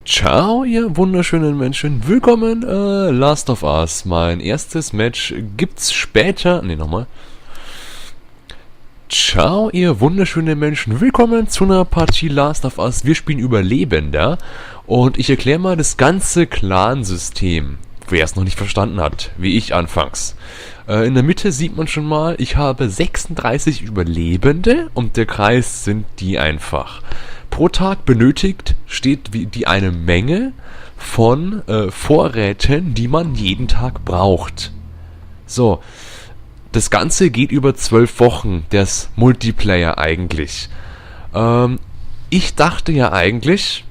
Ciao, ihr wunderschönen Menschen. Willkommen, Last of Us. Mein erstes Match gibt's später. Ne, nochmal. Ciao, ihr wunderschönen Menschen. Willkommen zu einer Partie Last of Us. Wir spielen Überlebender. Und ich erkläre mal das ganze Clan-System. Wer es noch nicht verstanden hat, wie ich anfangs. In der Mitte sieht man schon mal, ich habe 36 Überlebende und der Kreis sind die einfach. Pro Tag benötigt steht die eine Menge von Vorräten, die man jeden Tag braucht. So, das Ganze geht über 12 Wochen, das Multiplayer eigentlich. Ich dachte ja eigentlich,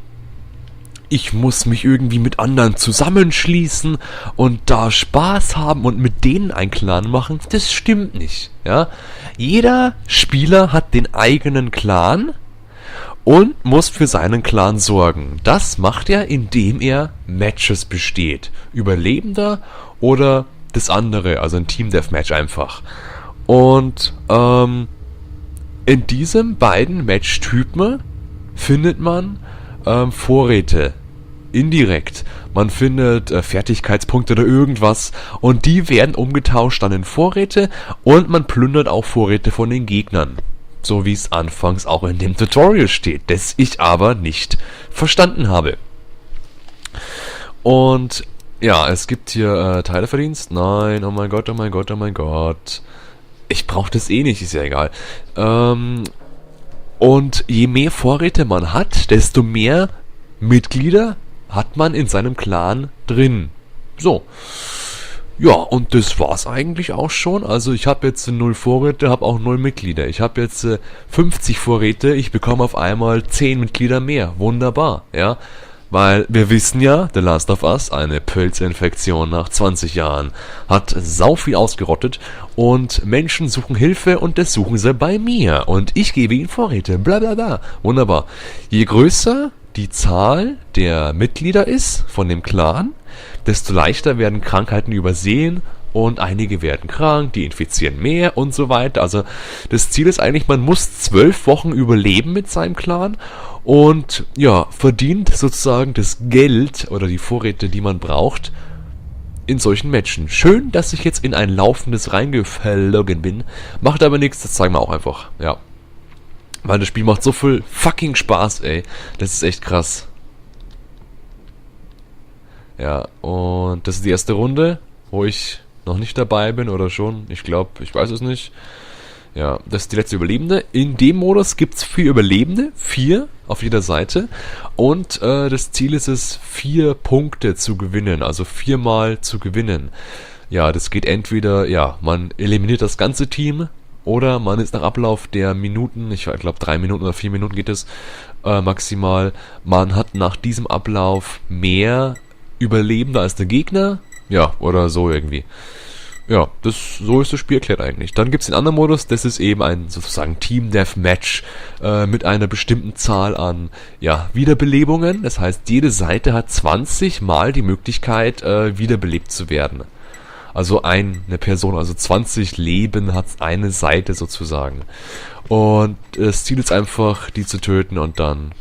ich muss mich irgendwie mit anderen zusammenschließen und da Spaß haben und mit denen einen Clan machen. Das stimmt nicht, ja. Jeder Spieler hat den eigenen Clan und muss für seinen Clan sorgen. Das macht er, indem er Matches besteht. Überlebender oder das andere, also ein Team Deathmatch einfach. Und in diesen beiden Matchtypen findet man Vorräte. Indirekt. Man findet Fertigkeitspunkte oder irgendwas und die werden umgetauscht dann in Vorräte und man plündert auch Vorräte von den Gegnern. So wie es anfangs auch in dem Tutorial steht, das ich aber nicht verstanden habe. Und ja, es gibt hier Teileverdienst. Nein, oh mein Gott, oh mein Gott, oh mein Gott. Ich brauche das eh nicht, ist ja egal. Und je mehr Vorräte man hat, desto mehr Mitglieder hat man in seinem Clan drin. So. Ja, und das war's eigentlich auch schon. Also ich habe jetzt 0 Vorräte, habe auch 0 Mitglieder. Ich habe jetzt 50 Vorräte, ich bekomme auf einmal 10 Mitglieder mehr. Wunderbar, ja. Weil wir wissen ja, The Last of Us, eine Pilzinfektion nach 20 Jahren, hat sau viel ausgerottet und Menschen suchen Hilfe und das suchen sie bei mir. Und ich gebe ihnen Vorräte, bla bla bla. Wunderbar. Je größer die Zahl der Mitglieder ist von dem Clan, desto leichter werden Krankheiten übersehen und einige werden krank, die infizieren mehr und so weiter. Also das Ziel ist eigentlich, man muss 12 Wochen überleben mit seinem Clan und ja, verdient sozusagen das Geld oder die Vorräte, die man braucht, in solchen Matchen. Schön, dass ich jetzt in ein laufendes reingeflogen bin. Macht aber nichts, das zeigen wir auch einfach. Ja. Weil das Spiel macht so viel fucking Spaß, ey. Das ist echt krass. Ja, und das ist die erste Runde, wo ich noch nicht dabei bin oder schon. Ich glaube, ich weiß es nicht. Ja, das ist die letzte Überlebende. In dem Modus gibt es 4 Überlebende, 4 auf jeder Seite. Und das Ziel ist es, 4 Punkte zu gewinnen, also 4-mal zu gewinnen. Ja, das geht entweder, ja, man eliminiert das ganze Team, oder man ist nach Ablauf der Minuten, ich glaube 3 Minuten oder 4 Minuten geht es maximal, man hat nach diesem Ablauf mehr Überlebende als der Gegner. Ja, oder so irgendwie. Ja, so ist das Spiel erklärt eigentlich. Dann gibt es den anderen Modus, das ist eben ein sozusagen Team Deathmatch mit einer bestimmten Zahl an Wiederbelebungen. Das heißt, jede Seite hat 20 Mal die Möglichkeit, wiederbelebt zu werden. Also eine Person, also 20 Leben hat eine Seite sozusagen. Und das Ziel ist einfach, die zu töten und dann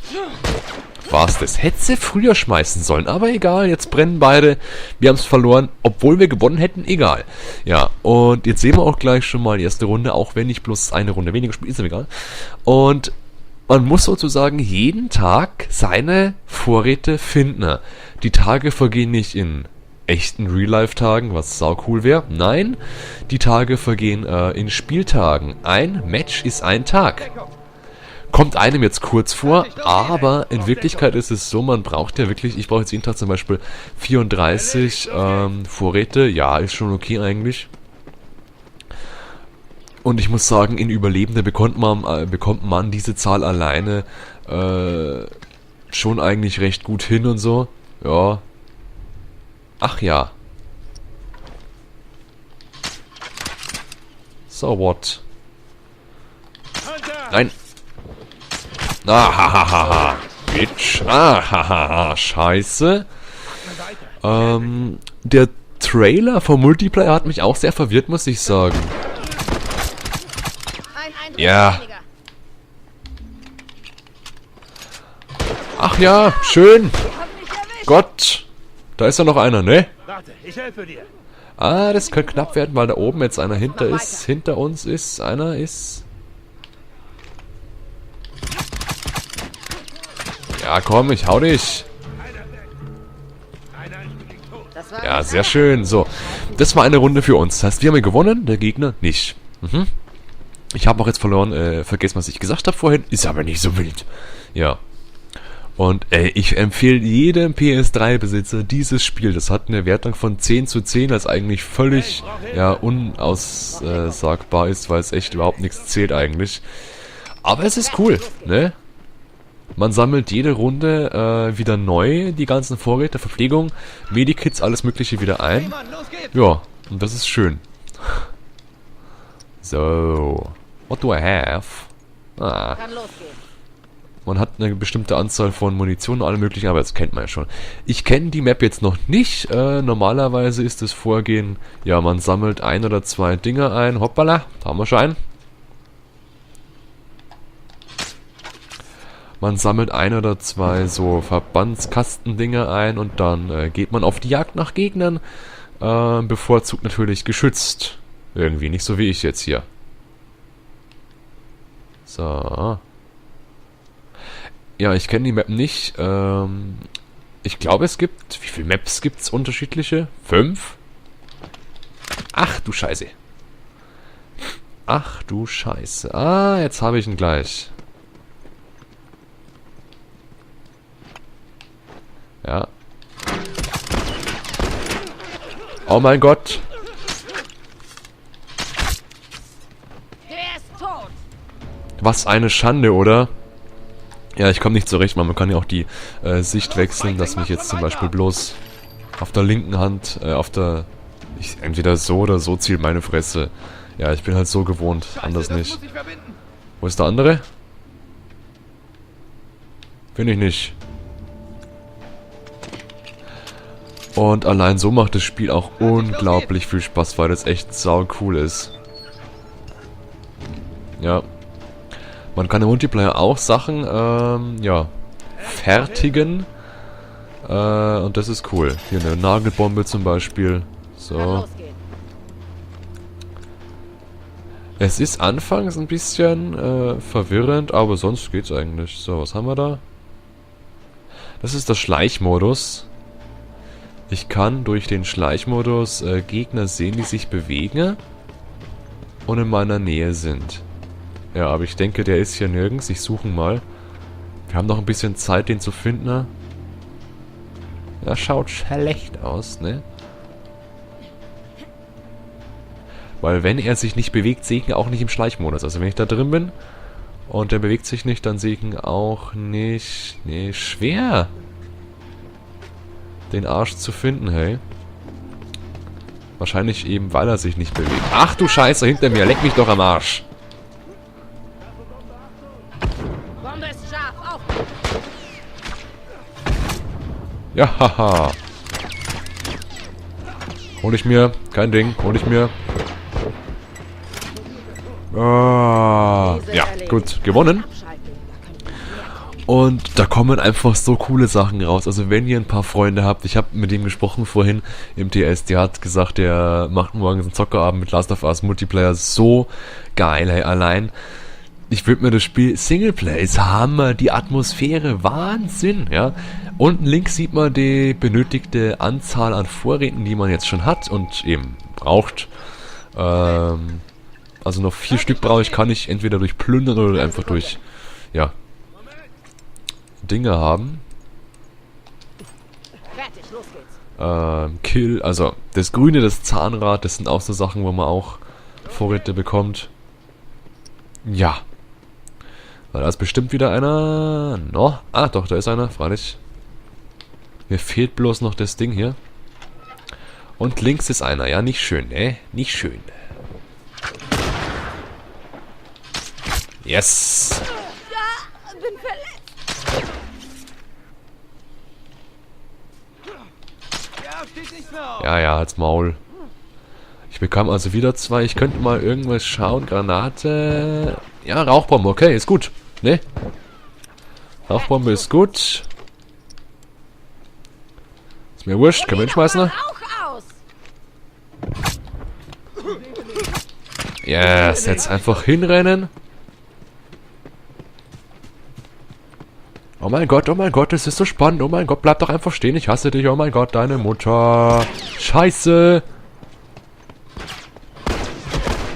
war's das. Hätte sie früher schmeißen sollen, aber egal, jetzt brennen beide. Wir haben es verloren, obwohl wir gewonnen hätten, egal. Ja, und jetzt sehen wir auch gleich schon mal die erste Runde, auch wenn ich bloß eine Runde weniger spiele, ist ja egal. Und man muss sozusagen jeden Tag seine Vorräte finden. Die Tage vergehen nicht in echten Real-Life-Tagen, was sau cool wäre. Nein, die Tage vergehen in Spieltagen. Ein Match ist ein Tag. Kommt einem jetzt kurz vor, aber in Wirklichkeit ist es so, man braucht ja wirklich, ich brauche jetzt jeden Tag zum Beispiel 34 Vorräte. Ja, ist schon okay eigentlich. Und ich muss sagen, in Überlebende bekommt man diese Zahl alleine schon eigentlich recht gut hin und so. Ja. Ach ja. So what? Nein. Ahahaha. Bitch. Ahahaha. Scheiße. Der Trailer vom Multiplayer hat mich auch sehr verwirrt, muss ich sagen. Ja. Ach ja, schön. Gott! Da ist ja noch einer, ne? Warte, ich helfe dir. Ah, das könnte knapp werden, weil da oben jetzt einer hinter ist. Hinter uns ist, einer ist... Ja, komm, ich hau dich. Ja, sehr schön. So, das war eine Runde für uns. Das heißt, wir haben gewonnen, der Gegner nicht. Mhm. Ich habe auch jetzt verloren, vergessen, was ich gesagt habe vorhin. Ist aber nicht so wild. Ja. Und ich empfehle jedem PS3-Besitzer dieses Spiel. Das hat eine Wertung von 10/10, das eigentlich völlig unaussagbar ist, weil es echt überhaupt nichts zählt eigentlich. Aber es ist cool, ne? Man sammelt jede Runde wieder neu die ganzen Vorräte, Verpflegung, Medikits, alles mögliche wieder ein. Ja, und das ist schön. So, what do I have? Ah. Kann losgehen. Man hat eine bestimmte Anzahl von Munition und allem möglichen, aber das kennt man ja schon. Ich kenne die Map jetzt noch nicht. Normalerweise ist das Vorgehen, ja, man sammelt 1 oder 2 Dinger ein. Hoppala, da haben wir schon einen. Man sammelt 1 oder 2 so Verbandskastendinger ein und dann geht man auf die Jagd nach Gegnern. Bevorzugt natürlich geschützt. Irgendwie, nicht so wie ich jetzt hier. So. Ja, ich kenne die Map nicht. Ich glaube, es gibt... Wie viele Maps gibt es unterschiedliche? 5? Ach, du Scheiße. Ach, du Scheiße. Ah, jetzt habe ich ihn gleich. Ja. Oh mein Gott. Der ist tot. Was eine Schande, oder? Ja, ich komme nicht zurecht, man kann ja auch die Sicht wechseln, dass mich jetzt zum Beispiel bloß auf der linken Hand, entweder so oder so zielt meine Fresse. Ja, ich bin halt so gewohnt, anders nicht. Wo ist der andere? Bin ich nicht. Und allein so macht das Spiel auch unglaublich viel Spaß, weil das echt sau cool ist. Ja. Man kann im Multiplayer auch Sachen, fertigen. Und das ist cool. Hier eine Nagelbombe zum Beispiel. So. Es ist anfangs ein bisschen verwirrend, aber sonst geht's eigentlich. So, was haben wir da? Das ist der Schleichmodus. Ich kann durch den Schleichmodus Gegner sehen, die sich bewegen und in meiner Nähe sind. Ja, aber ich denke, der ist hier nirgends. Ich suche ihn mal. Wir haben noch ein bisschen Zeit, den zu finden. Ja, schaut schlecht aus, ne? Weil wenn er sich nicht bewegt, sehe ich ihn auch nicht im Schleichmodus. Also wenn ich da drin bin und der bewegt sich nicht, dann sehe ich ihn auch nicht. Nee, schwer. Den Arsch zu finden, hey. Wahrscheinlich eben, weil er sich nicht bewegt. Ach du Scheiße, hinter mir. Leck mich doch am Arsch. Bombe ist scharf. Auf. Ja, haha. Hol ich mir. Kein Ding. Hol ich mir. Ah, ja, gut. Gewonnen. Und da kommen einfach so coole Sachen raus. Also wenn ihr ein paar Freunde habt, ich habe mit dem gesprochen vorhin im TS, der hat gesagt, der macht morgens einen Zockerabend mit Last of Us Multiplayer. So geil, hey, allein. Ich würde mir das Spiel Singleplayer ist Hammer, die Atmosphäre, Wahnsinn, ja. Unten links sieht man die benötigte Anzahl an Vorräten, die man jetzt schon hat und eben braucht. Also noch 4 Stück brauche ich, kann ich entweder durch Plündern oder einfach durch, ja, Dinge haben. Fertig, los geht's. Kill, also das Grüne, das Zahnrad, das sind auch so Sachen, wo man auch Vorräte bekommt. Ja. Da ist bestimmt wieder einer. No. Ah, doch, da ist einer, freilich. Mir fehlt bloß noch das Ding hier. Und links ist einer. Ja, nicht schön, ne? Nicht schön. Yes. Ja, bin verletzt. Ja, ja, halt's Maul. Ich bekam also wieder 2. Ich könnte mal irgendwas schauen. Granate. Ja, Rauchbombe. Okay, ist gut. Ne? Rauchbombe ist gut. Ist mir wurscht, können wir hinschmeißen? Rauch aus! Yes, jetzt einfach hinrennen. Oh mein Gott, das ist so spannend. Oh mein Gott, bleib doch einfach stehen. Ich hasse dich. Oh mein Gott, deine Mutter. Scheiße.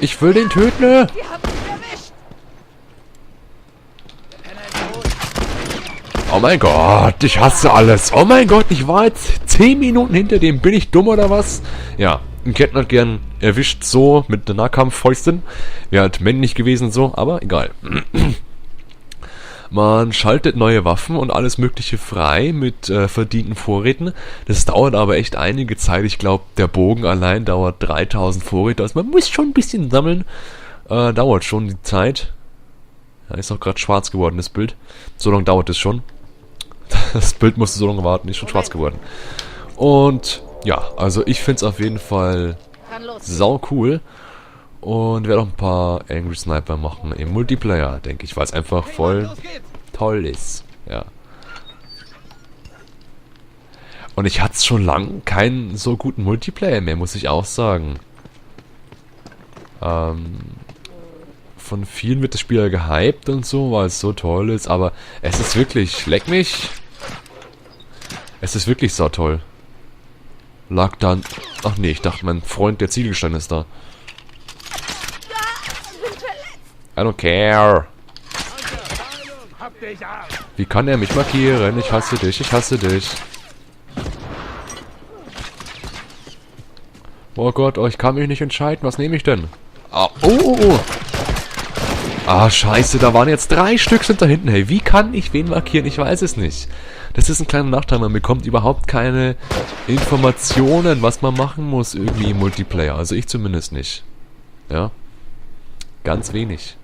Ich will den töten. Wir haben ihn erwischt! Oh mein Gott, ich hasse alles. Oh mein Gott, ich war jetzt 10 Minuten hinter dem. Bin ich dumm oder was? Ja, ein Kettner hat gern erwischt so mit der Nahkampffäustin. Wäre halt männlich gewesen so, aber egal. Man schaltet neue Waffen und alles mögliche frei mit verdienten Vorräten. Das dauert aber echt einige Zeit. Ich glaube, der Bogen allein dauert 3000 Vorräte. Also man muss schon ein bisschen sammeln. Dauert schon die Zeit. Ja, ist auch gerade schwarz geworden, das Bild. So lange dauert es schon. Das Bild musste so lange warten, ist schon schwarz geworden. Und ja, also ich finde es auf jeden Fall sau cool. Und werde auch ein paar Angry Sniper machen im Multiplayer, denke ich, weil es einfach voll toll ist. Ja. Und ich hatte schon lange keinen so guten Multiplayer mehr, muss ich auch sagen. Von vielen wird das Spiel ja gehypt und so, weil es so toll ist, aber es ist wirklich, leck mich. Es ist wirklich so toll. Lag dann. Ach nee, ich dachte, mein Freund der Ziegelstein ist da. I don't care. Wie kann er mich markieren? Ich hasse dich, ich hasse dich. Oh Gott, ich kann mich nicht entscheiden. Was nehme ich denn? Ah, oh. Ah, scheiße, da waren jetzt 3 Stück sind da hinten. Hey, wie kann ich wen markieren? Ich weiß es nicht. Das ist ein kleiner Nachteil. Man bekommt überhaupt keine Informationen, was man machen muss irgendwie im Multiplayer. Also ich zumindest nicht. Ja. Ganz wenig.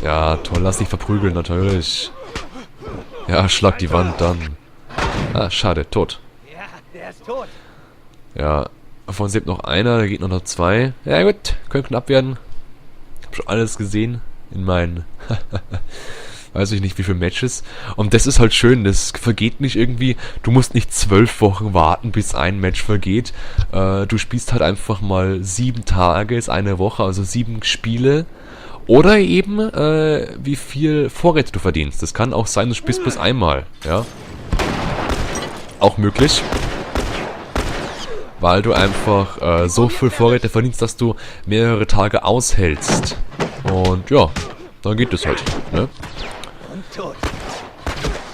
Ja, toll, lass dich verprügeln, natürlich. Ja, schlag die Wand dann. Ah, schade, tot. Ja, der ist tot. Ja, davon lebt noch einer, da geht noch 2. Ja gut, können knapp werden. Ich hab schon alles gesehen in meinen, weiß ich nicht wie viele Matches. Und das ist halt schön, das vergeht nicht irgendwie. Du musst nicht 12 Wochen warten, bis ein Match vergeht. Du spielst halt einfach mal 7 Tage, ist eine Woche, also 7 Spiele. Oder eben, wie viel Vorräte du verdienst. Das kann auch sein, du spielst bis einmal, ja. Auch möglich. Weil du einfach so viel Vorräte verdienst, dass du mehrere Tage aushältst. Und ja, dann geht es halt, ne?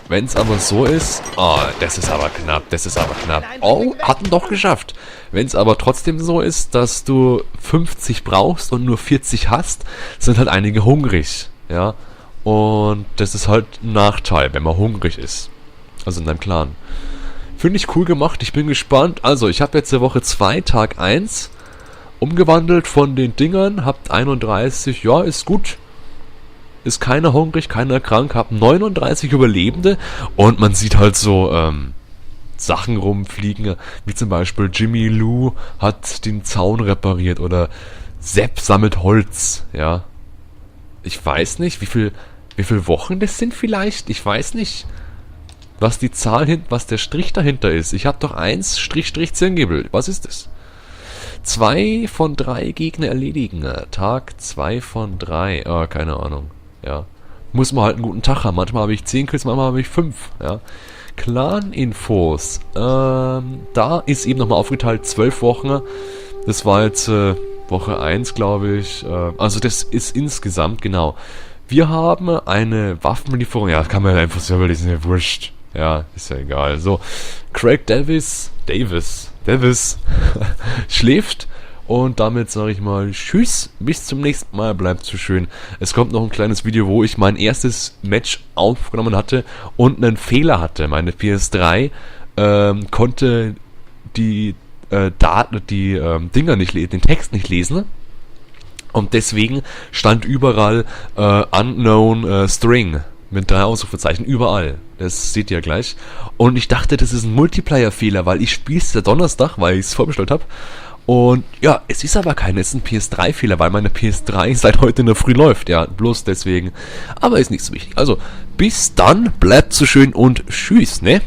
Wenn es aber so ist... Oh, das ist aber knapp, das ist aber knapp. Oh, hatten doch geschafft. Wenn es aber trotzdem so ist, dass du 50 brauchst und nur 40 hast, sind halt einige hungrig, ja. Und das ist halt ein Nachteil, wenn man hungrig ist. Also in deinem Clan. Finde ich cool gemacht, ich bin gespannt. Also, ich habe jetzt der Woche 2, Tag 1 umgewandelt von den Dingern, habt 31, ja, ist gut. Ist keiner hungrig, keiner krank, hab 39 Überlebende und man sieht halt so Sachen rumfliegen, wie zum Beispiel Jimmy Lou hat den Zaun repariert oder Sepp sammelt Holz, ja. Ich weiß nicht, wie viel Wochen das sind vielleicht, ich weiß nicht, was die Zahl was der Strich dahinter ist. Ich habe doch 1 Zirngebel, was ist das? 2 von 3 Gegner erledigen, Tag 2 von 3, oh, keine Ahnung. Ja, muss man halt einen guten Tag haben. Manchmal habe ich 10 Kills, manchmal habe ich 5. Ja, Clan-Infos. Da ist eben nochmal aufgeteilt 12 Wochen. Das war jetzt Woche 1, glaube ich. Also das ist insgesamt, genau. Wir haben eine Waffenlieferung. Ja, kann man einfach selber lesen, ist ja wurscht. Ja, ist ja egal. So, Craig Davis schläft. Und damit sage ich mal tschüss, bis zum nächsten Mal, bleibt so schön. Es kommt noch ein kleines Video, wo ich mein erstes Match aufgenommen hatte und einen Fehler hatte. Meine PS3 konnte die Dinger nicht lesen, den Text nicht lesen. Und deswegen stand überall Unknown String mit 3 Ausrufezeichen, überall. Das seht ihr gleich. Und ich dachte, das ist ein Multiplayer-Fehler, weil ich spiele es ja Donnerstag, weil ich es vorbestellt habe. Und ja, es ist aber kein, es ist ein PS3-Fehler, weil meine PS3 seit heute in der Früh läuft, ja, bloß deswegen. Aber ist nicht so wichtig. Also, bis dann, bleibt so schön und tschüss, ne?